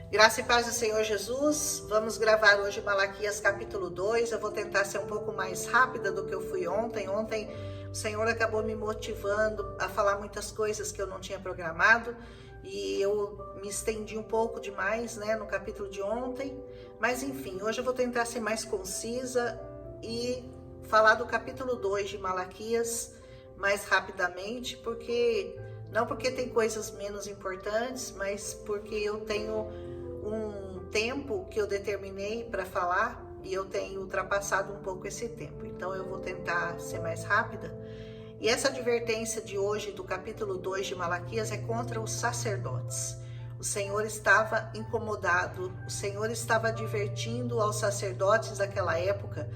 Graça e paz do Senhor Jesus. Vamos gravar hoje Malaquias capítulo 2. Eu vou tentar ser um pouco mais rápida do que eu fui ontem. Ontem o Senhor acabou me motivando a falar muitas coisas que eu não tinha programado e eu me estendi um pouco demais, no capítulo de ontem. Mas enfim, hoje eu vou tentar ser mais concisa e falar do capítulo 2 de Malaquias mais rapidamente, não porque tem coisas menos importantes, mas porque eu tenho um tempo que eu determinei para falar e eu tenho ultrapassado um pouco esse tempo. Então eu vou tentar ser mais rápida. E essa advertência de hoje do capítulo 2 de Malaquias é contra os sacerdotes. O Senhor estava incomodado, o Senhor estava advertindo aos sacerdotes daquela época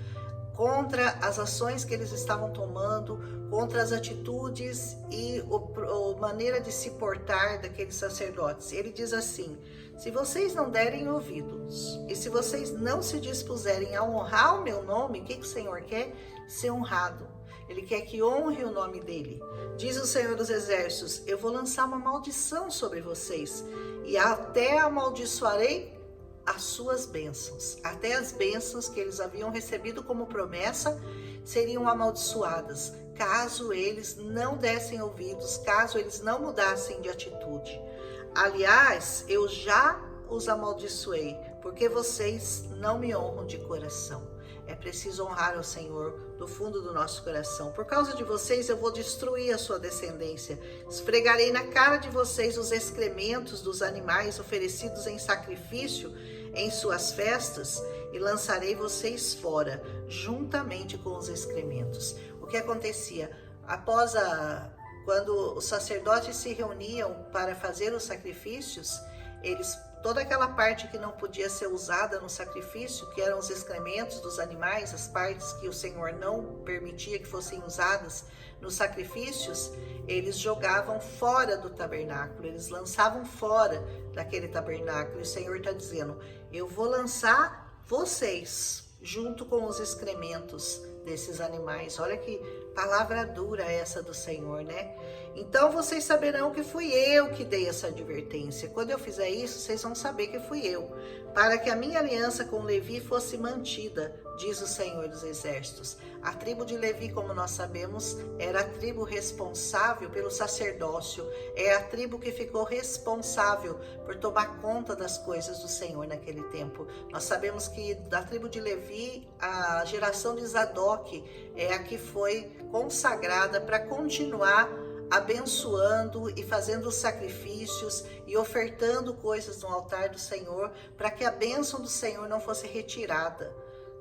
contra as ações que eles estavam tomando, contra as atitudes e a maneira de se portar daqueles sacerdotes. Ele diz assim: se vocês não derem ouvidos e se vocês não se dispuserem a honrar o meu nome, o que o Senhor quer? Ser honrado. Ele quer que honre o nome dele. Diz o Senhor dos Exércitos: eu vou lançar uma maldição sobre vocês e até amaldiçoarei as suas bênçãos. Até as bênçãos que eles haviam recebido como promessa seriam amaldiçoadas, caso eles não dessem ouvidos, caso eles não mudassem de atitude. Aliás, eu já os amaldiçoei, porque vocês não me honram de coração. É preciso honrar ao Senhor do fundo do nosso coração. Por causa de vocês, eu vou destruir a sua descendência. Esfregarei na cara de vocês os excrementos dos animais oferecidos em sacrifício em suas festas e lançarei vocês fora, juntamente com os excrementos. O que acontecia? Quando os sacerdotes se reuniam para fazer os sacrifícios, toda aquela parte que não podia ser usada no sacrifício, que eram os excrementos dos animais, as partes que o Senhor não permitia que fossem usadas nos sacrifícios, eles jogavam fora do tabernáculo, eles lançavam fora daquele tabernáculo. E o Senhor está dizendo: eu vou lançar vocês junto com os excrementos desses animais. Olha que palavra dura essa do Senhor, né? Então vocês saberão que fui eu que dei essa advertência. Quando eu fizer isso, vocês vão saber que fui eu, para que a minha aliança com Levi fosse mantida, diz o Senhor dos Exércitos. A tribo de Levi, como nós sabemos, era a tribo responsável pelo sacerdócio, é a tribo que ficou responsável por tomar conta das coisas do Senhor naquele tempo. Nós sabemos que da tribo de Levi, a geração de Zadok é a que foi consagrada para continuar abençoando e fazendo sacrifícios e ofertando coisas no altar do Senhor, para que a bênção do Senhor não fosse retirada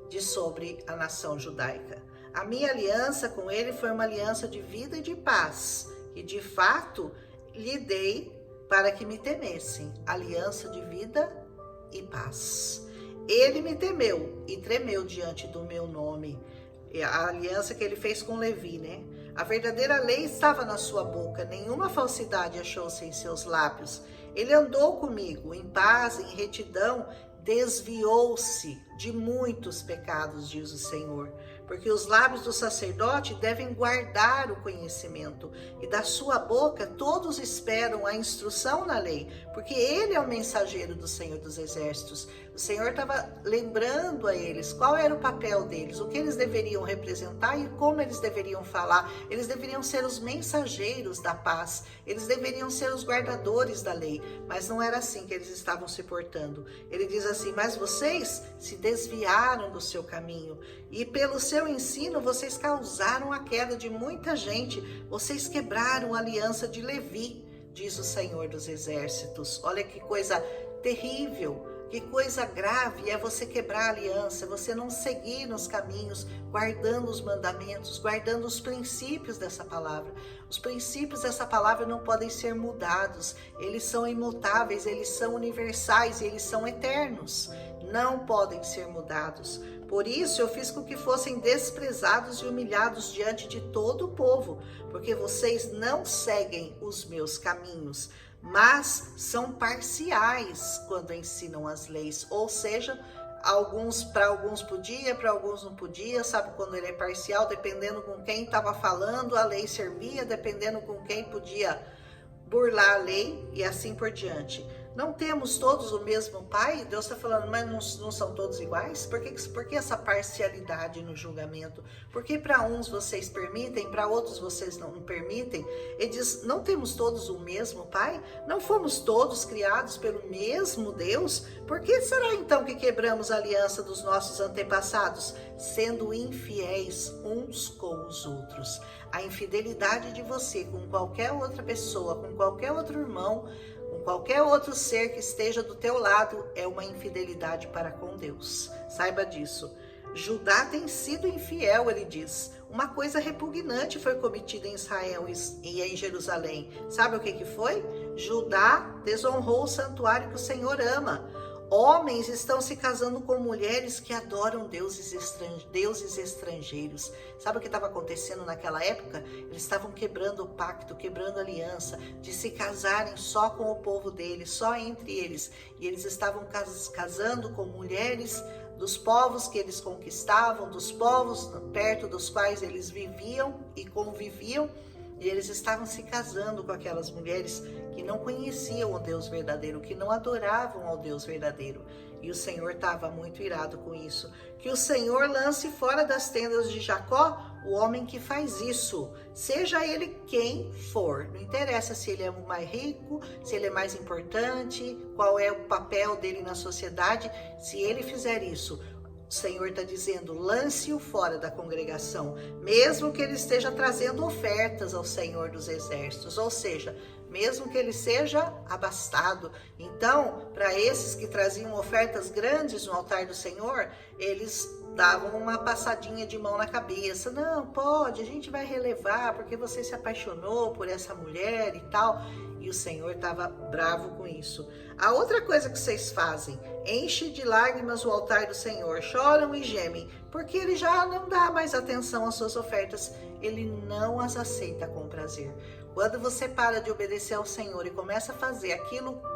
de sobre a nação judaica. A minha aliança com ele foi uma aliança de vida e de paz, que de fato lhe dei para que me temessem, aliança de vida e paz. Ele me temeu e tremeu diante do meu nome. A aliança que ele fez com Levi, A verdadeira lei estava na sua boca, nenhuma falsidade achou-se em seus lábios. Ele andou comigo em paz, em retidão, desviou-se de muitos pecados, diz o Senhor. Porque os lábios do sacerdote devem guardar o conhecimento, e da sua boca todos esperam a instrução na lei, porque ele é o mensageiro do Senhor dos Exércitos. O Senhor estava lembrando a eles qual era o papel deles, o que eles deveriam representar e como eles deveriam falar. Eles deveriam ser os mensageiros da paz, eles deveriam ser os guardadores da lei, mas não era assim que eles estavam se portando. Ele diz assim: mas vocês se desviaram do seu caminho, e pelo seu ensino vocês causaram a queda de muita gente, vocês quebraram a aliança de Levi, diz o Senhor dos Exércitos. Olha que coisa terrível, que coisa grave é você quebrar a aliança, você não seguir nos caminhos, guardando os mandamentos, guardando os princípios dessa palavra. Os princípios dessa palavra não podem ser mudados, eles são imutáveis, eles são universais e eles são eternos, não podem ser mudados. Por isso eu fiz com que fossem desprezados e humilhados diante de todo o povo, porque vocês não seguem os meus caminhos, mas são parciais quando ensinam as leis, ou seja, para alguns podia, para alguns não podia. Sabe quando ele é parcial? Dependendo com quem estava falando, a lei servia, dependendo com quem podia burlar a lei e assim por diante. Não temos todos o mesmo Pai? Deus está falando, mas não são todos iguais? Por que essa parcialidade no julgamento? Porque para uns vocês permitem, para outros vocês não permitem? Ele diz, não temos todos o mesmo Pai? Não fomos todos criados pelo mesmo Deus? Por que será então que quebramos a aliança dos nossos antepassados, sendo infiéis uns com os outros? A infidelidade de você com qualquer outra pessoa, com qualquer outro irmão, com qualquer outro ser que esteja do teu lado, é uma infidelidade para com Deus. Saiba disso. Judá tem sido infiel, ele diz. Uma coisa repugnante foi cometida em Israel e em Jerusalém. Sabe o que foi? Judá desonrou o santuário que o Senhor ama. Homens estão se casando com mulheres que adoram deuses estrangeiros. Sabe o que estava acontecendo naquela época? Eles estavam quebrando o pacto, quebrando a aliança, de se casarem só com o povo deles, só entre eles. E eles estavam casando com mulheres dos povos que eles conquistavam, dos povos perto dos quais eles viviam e conviviam. E eles estavam se casando com aquelas mulheres que não conheciam o Deus verdadeiro, que não adoravam ao Deus verdadeiro. E o Senhor estava muito irado com isso. Que o Senhor lance fora das tendas de Jacó o homem que faz isso, seja ele quem for. Não interessa se ele é o mais rico, se ele é mais importante, qual é o papel dele na sociedade. Se ele fizer isso, o Senhor está dizendo, lance-o fora da congregação, mesmo que ele esteja trazendo ofertas ao Senhor dos Exércitos, ou seja, mesmo que ele seja abastado. Então, para esses que traziam ofertas grandes no altar do Senhor, eles davam uma passadinha de mão na cabeça. Não, pode, a gente vai relevar, porque você se apaixonou por essa mulher e tal. E o Senhor estava bravo com isso. A outra coisa que vocês fazem, enche de lágrimas o altar do Senhor, choram e gemem, porque ele já não dá mais atenção às suas ofertas, ele não as aceita com prazer. Quando você para de obedecer ao Senhor e começa a fazer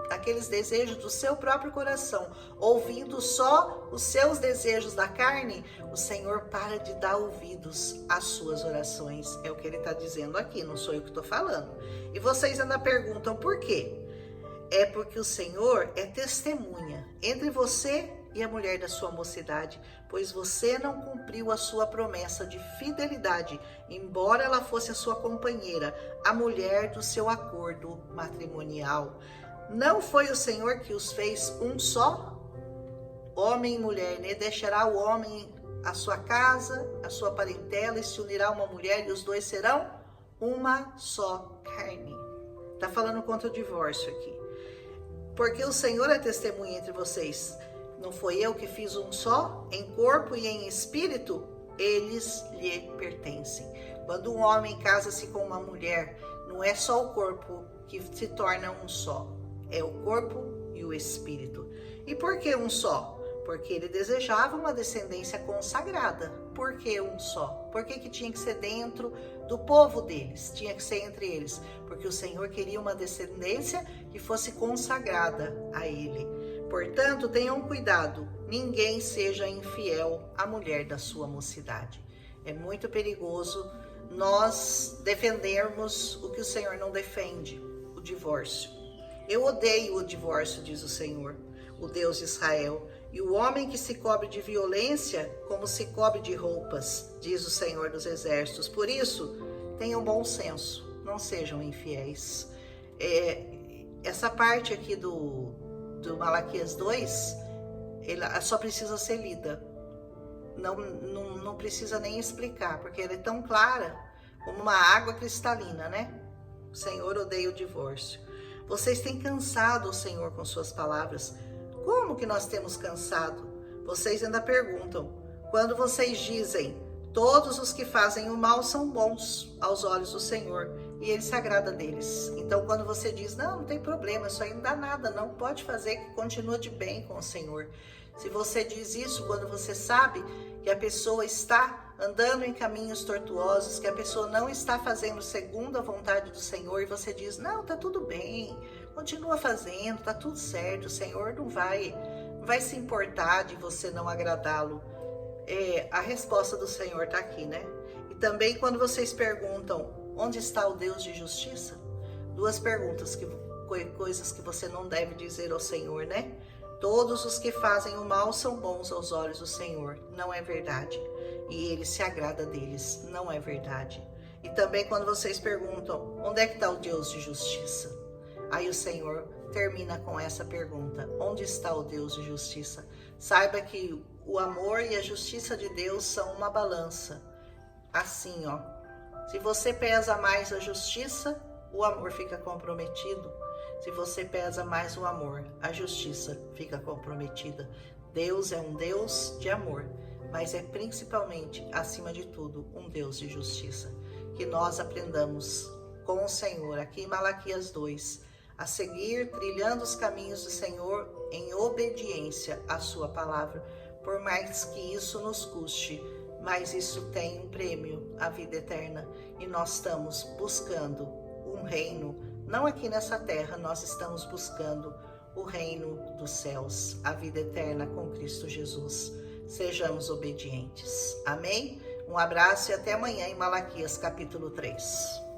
aqueles desejos do seu próprio coração, ouvindo só os seus desejos da carne, o Senhor para de dar ouvidos às suas orações. É o que ele está dizendo aqui, não sou eu que estou falando. E vocês ainda perguntam por quê? É porque o Senhor é testemunha entre você e a mulher da sua mocidade, pois você não cumpriu a sua promessa de fidelidade, embora ela fosse a sua companheira, a mulher do seu acordo matrimonial. Não foi o Senhor que os fez um só? Homem e mulher, né? Deixará o homem a sua casa, a sua parentela, e se unirá uma mulher, e os dois serão uma só carne. Está falando contra o divórcio aqui. Porque o Senhor é testemunha entre vocês. Não foi eu que fiz um só? Em corpo e em espírito, eles lhe pertencem. Quando um homem casa-se com uma mulher, não é só o corpo que se torna um só. É o corpo e o espírito. E por que um só? Porque ele desejava uma descendência consagrada. Por que um só? Por que tinha que ser dentro do povo deles? Tinha que ser entre eles. Porque o Senhor queria uma descendência que fosse consagrada a ele. Portanto, tenham cuidado, ninguém seja infiel à mulher da sua mocidade. É muito perigoso nós defendermos o que o Senhor não defende, o divórcio. Eu odeio o divórcio, diz o Senhor, o Deus de Israel, e o homem que se cobre de violência como se cobre de roupas, diz o Senhor dos Exércitos. Por isso, tenham bom senso, não sejam infiéis. Essa parte aqui do Malaquias 2, ela só precisa ser lida. Não precisa nem explicar, porque ela é tão clara como uma água cristalina, né? O Senhor odeia o divórcio. Vocês têm cansado o Senhor com suas palavras. Como que nós temos cansado? Vocês ainda perguntam. Quando vocês dizem, todos os que fazem o mal são bons aos olhos do Senhor, e ele se agrada deles. Então, quando você diz, não tem problema, isso aí não dá nada, não pode fazer, que continua de bem com o Senhor. Se você diz isso quando você sabe que a pessoa está andando em caminhos tortuosos, que a pessoa não está fazendo segundo a vontade do Senhor, e você diz, não, tá tudo bem, continua fazendo, tá tudo certo, o Senhor não vai se importar de você não agradá-lo. A resposta do Senhor está aqui, né? E também quando vocês perguntam, onde está o Deus de justiça? Duas perguntas que coisas que você não deve dizer ao Senhor, né? Todos os que fazem o mal são bons aos olhos do Senhor. Não é verdade. E Ele se agrada deles. Não é verdade. E também quando vocês perguntam, onde é que está o Deus de justiça? Aí o Senhor termina com essa pergunta, onde está o Deus de justiça? Saiba que o amor e a justiça de Deus são uma balança. Assim, ó, se você pesa mais a justiça, o amor fica comprometido. Se você pesa mais o amor, a justiça fica comprometida. Deus é um Deus de amor, mas é principalmente, acima de tudo, um Deus de justiça. Que nós aprendamos com o Senhor, aqui em Malaquias 2, a seguir trilhando os caminhos do Senhor em obediência à sua palavra, por mais que isso nos custe, mas isso tem um prêmio, a vida eterna, e nós estamos buscando um reino, não aqui nessa terra, nós estamos buscando o reino dos céus, a vida eterna com Cristo Jesus. Sejamos obedientes. Amém? Um abraço e até amanhã em Malaquias capítulo 3.